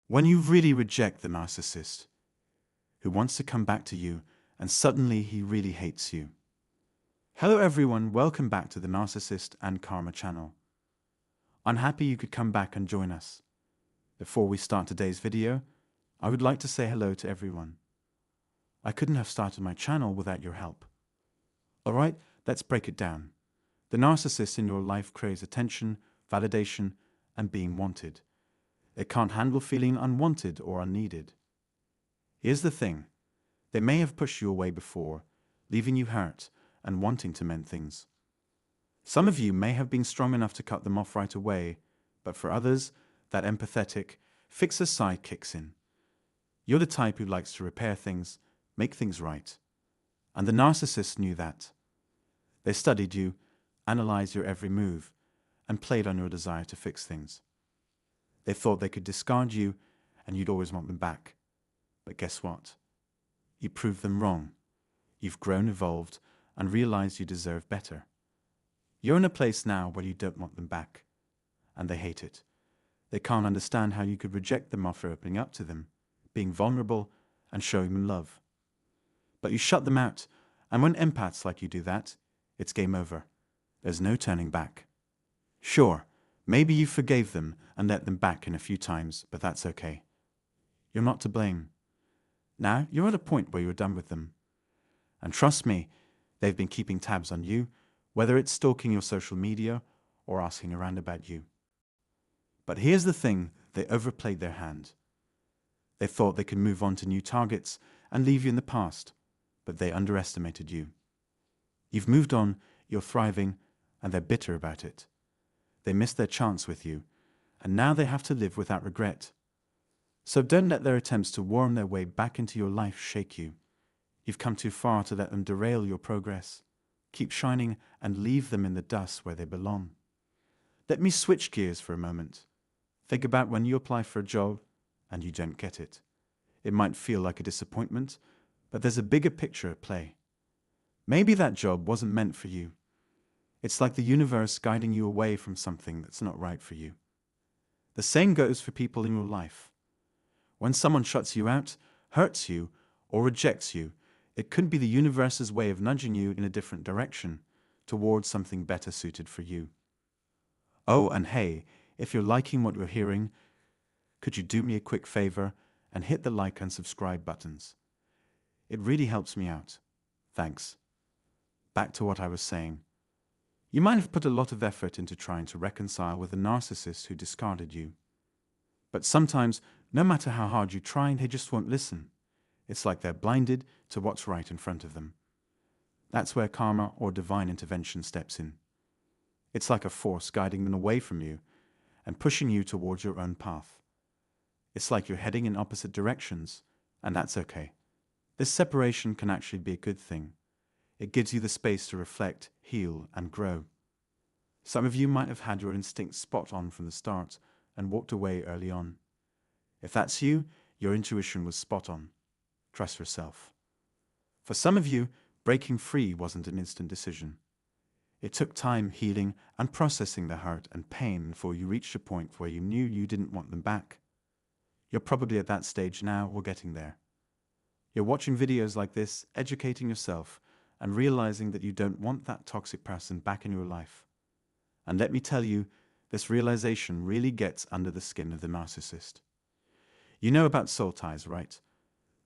When you really reject the narcissist who wants to come back to you and suddenly he really hates you. Hello everyone, welcome back to the Narcissist and Karma channel. I'm happy you could come back and join us. Before we start today's video, I would like to say hello to everyone. I couldn't have started my channel without your help. Alright, let's break it down. The narcissist in your life craves attention, validation, and being wanted. It can't handle feeling unwanted or unneeded. Here's the thing. They may have pushed you away before, leaving you hurt and wanting to mend things. Some of you may have been strong enough to cut them off right away, but for others, that empathetic, fixer side kicks in. You're the type who likes to repair things, make things right. And the narcissist knew that. They studied you, analyzed your every move, and played on your desire to fix things. They thought they could discard you and you'd always want them back. But guess what? You proved them wrong. You've grown, evolved, and realized you deserve better. You're in a place now where you don't want them back. And they hate it. They can't understand how you could reject them after opening up to them, being vulnerable, and showing them love. But you shut them out, and when empaths like you do that, it's game over. There's no turning back. Sure, maybe you forgave them and let them back in a few times, but that's okay. You're not to blame. Now you're at a point where you're done with them. And trust me, they've been keeping tabs on you, whether it's stalking your social media or asking around about you. But here's the thing, they overplayed their hand. They thought they could move on to new targets and leave you in the past, but they underestimated you. You've moved on, you're thriving, and they're bitter about it. They missed their chance with you, and now they have to live without regret. So don't let their attempts to worm their way back into your life shake you. You've come too far to let them derail your progress. Keep shining and leave them in the dust where they belong. Let me switch gears for a moment. Think about when you apply for a job and you don't get it. It might feel like a disappointment, but there's a bigger picture at play. Maybe that job wasn't meant for you. It's like the universe guiding you away from something that's not right for you. The same goes for people in your life. When someone shuts you out, hurts you, or rejects you, it could be the universe's way of nudging you in a different direction, towards something better suited for you. Oh, and hey, if you're liking what you're hearing, could you do me a quick favor and hit the like and subscribe buttons? It really helps me out. Thanks. Back to what I was saying. You might have put a lot of effort into trying to reconcile with a narcissist who discarded you. But sometimes, no matter how hard you try, they just won't listen. It's like they're blinded to what's right in front of them. That's where karma or divine intervention steps in. It's like a force guiding them away from you and pushing you towards your own path. It's like you're heading in opposite directions, and that's okay. This separation can actually be a good thing. It gives you the space to reflect, heal, and grow. Some of you might have had your instincts spot on from the start and walked away early on. If that's you, your intuition was spot on. Trust yourself. For some of you, breaking free wasn't an instant decision. It took time healing and processing the hurt and pain before you reached a point where you knew you didn't want them back. You're probably at that stage now or getting there. You're watching videos like this, educating yourself, and realizing that you don't want that toxic person back in your life. And let me tell you, this realization really gets under the skin of the narcissist. You know about soul ties, right?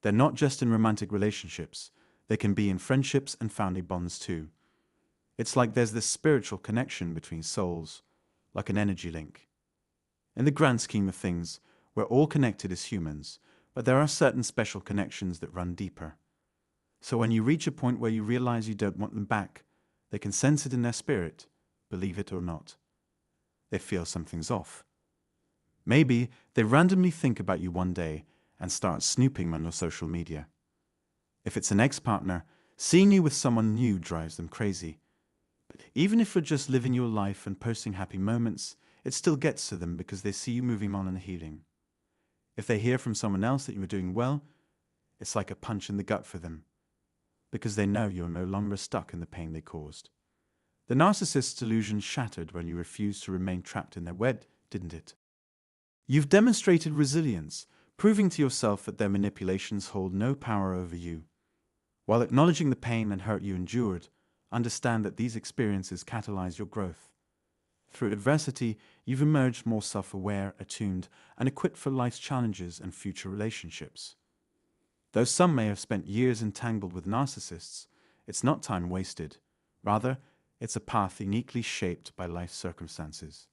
They're not just in romantic relationships. They can be in friendships and family bonds too. It's like there's this spiritual connection between souls, like an energy link. In the grand scheme of things, we're all connected as humans, but there are certain special connections that run deeper. So when you reach a point where you realize you don't want them back, they can sense it in their spirit, believe it or not. They feel something's off. Maybe they randomly think about you one day and start snooping on your social media. If it's an ex-partner, seeing you with someone new drives them crazy. But even if you're just living your life and posting happy moments, it still gets to them because they see you moving on and healing. If they hear from someone else that you are doing well, it's like a punch in the gut for them, because they know you're no longer stuck in the pain they caused. The narcissist's illusion shattered when you refused to remain trapped in their web, didn't it? You've demonstrated resilience, proving to yourself that their manipulations hold no power over you. While acknowledging the pain and hurt you endured, understand that these experiences catalyze your growth. Through adversity, you've emerged more self-aware, attuned, and equipped for life's challenges and future relationships. Though some may have spent years entangled with narcissists, it's not time wasted. Rather, it's a path uniquely shaped by life's circumstances.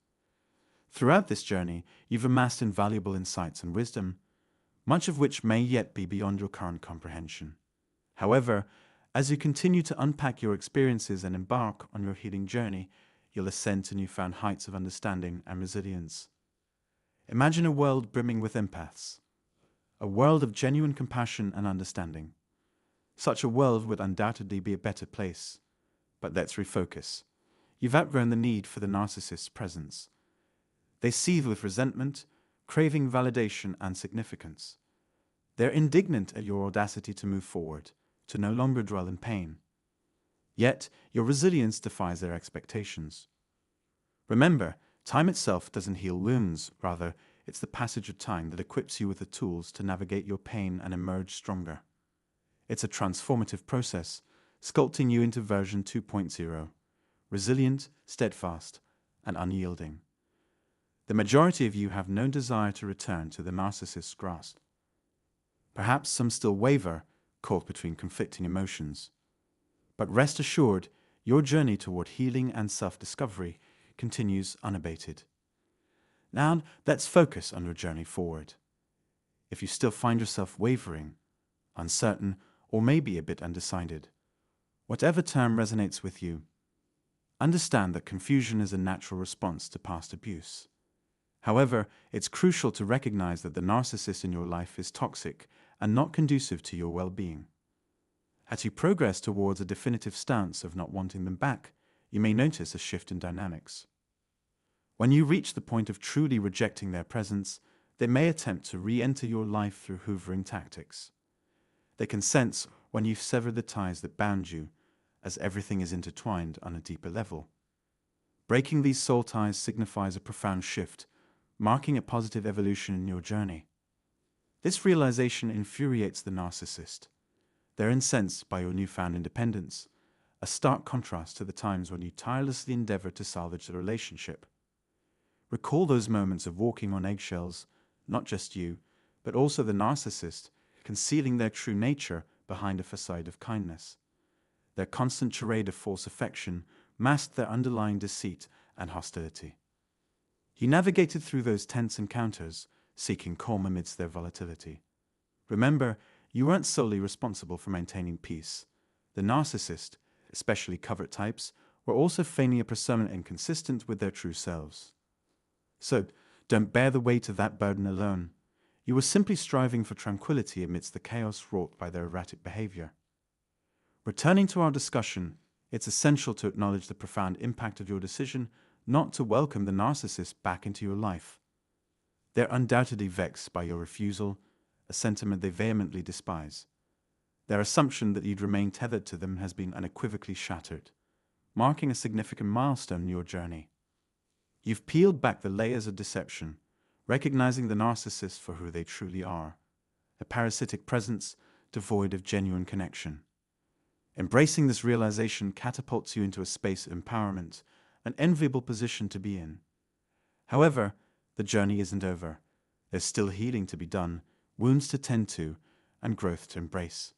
Throughout this journey, you've amassed invaluable insights and wisdom, much of which may yet be beyond your current comprehension. However, as you continue to unpack your experiences and embark on your healing journey, you'll ascend to newfound heights of understanding and resilience. Imagine a world brimming with empaths, a world of genuine compassion and understanding. Such a world would undoubtedly be a better place. But let's refocus. You've outgrown the need for the narcissist's presence. They seethe with resentment, craving validation and significance. They're indignant at your audacity to move forward, to no longer dwell in pain. Yet, your resilience defies their expectations. Remember, time itself doesn't heal wounds. Rather, it's the passage of time that equips you with the tools to navigate your pain and emerge stronger. It's a transformative process, sculpting you into version 2.0, resilient, steadfast, and unyielding. The majority of you have no desire to return to the narcissist's grasp. Perhaps some still waver, caught between conflicting emotions. But rest assured, your journey toward healing and self-discovery continues unabated. Now, let's focus on your journey forward. If you still find yourself wavering, uncertain, or maybe a bit undecided, whatever term resonates with you, understand that confusion is a natural response to past abuse. However, it's crucial to recognize that the narcissist in your life is toxic and not conducive to your well-being. As you progress towards a definitive stance of not wanting them back, you may notice a shift in dynamics. When you reach the point of truly rejecting their presence, they may attempt to re-enter your life through hoovering tactics. They can sense when you've severed the ties that bound you, as everything is intertwined on a deeper level. Breaking these soul ties signifies a profound shift, marking a positive evolution in your journey. This realization infuriates the narcissist. They're incensed by your newfound independence, a stark contrast to the times when you tirelessly endeavored to salvage the relationship. Recall those moments of walking on eggshells, not just you, but also the narcissist, concealing their true nature behind a facade of kindness. Their constant charade of false affection masked their underlying deceit and hostility. You navigated through those tense encounters, seeking calm amidst their volatility. Remember, you weren't solely responsible for maintaining peace. The narcissist, especially covert types, were also feigning a persona inconsistent with their true selves. So, don't bear the weight of that burden alone. You were simply striving for tranquility amidst the chaos wrought by their erratic behavior. Returning to our discussion, it's essential to acknowledge the profound impact of your decision not to welcome the narcissist back into your life. They're undoubtedly vexed by your refusal, a sentiment they vehemently despise. Their assumption that you'd remain tethered to them has been unequivocally shattered, marking a significant milestone in your journey. You've peeled back the layers of deception, recognizing the narcissist for who they truly are, a parasitic presence devoid of genuine connection. Embracing this realization catapults you into a space of empowerment, an enviable position to be in. However, the journey isn't over. There's still healing to be done, wounds to tend to, and growth to embrace.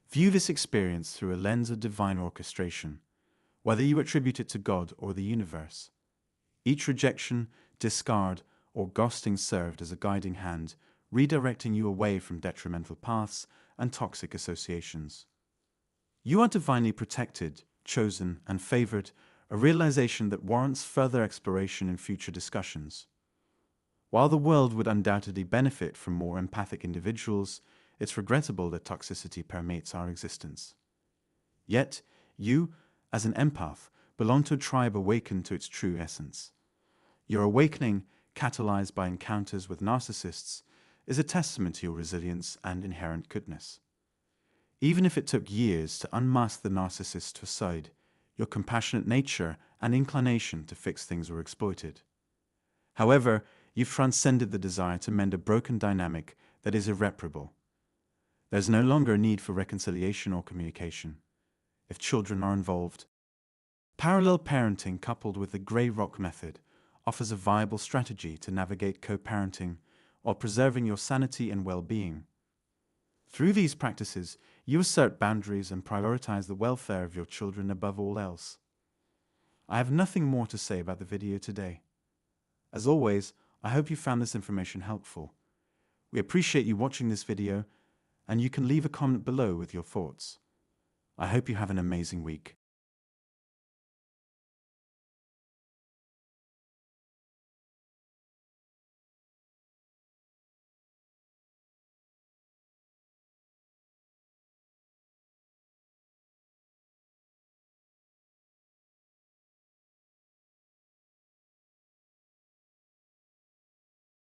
View this experience through a lens of divine orchestration, whether you attribute it to God or the universe. Each rejection, discard, or ghosting served as a guiding hand, redirecting you away from detrimental paths and toxic associations. You are divinely protected, chosen, and favored, a realization that warrants further exploration in future discussions. While the world would undoubtedly benefit from more empathic individuals, it's regrettable that toxicity permeates our existence. Yet, you, as an empath, belong to a tribe awakened to its true essence. Your awakening, catalyzed by encounters with narcissists, is a testament to your resilience and inherent goodness. Even if it took years to unmask the narcissist's facade, your compassionate nature and inclination to fix things were exploited. However, You've transcended the desire to mend a broken dynamic that is irreparable. There's no longer a need for reconciliation or communication if children are involved. Parallel parenting coupled with the Grey Rock method offers a viable strategy to navigate co-parenting while preserving your sanity and well-being. Through these practices, you assert boundaries and prioritize the welfare of your children above all else. I have nothing more to say about the video today. As always, I hope you found this information helpful. We appreciate you watching this video, and you can leave a comment below with your thoughts. I hope you have an amazing week.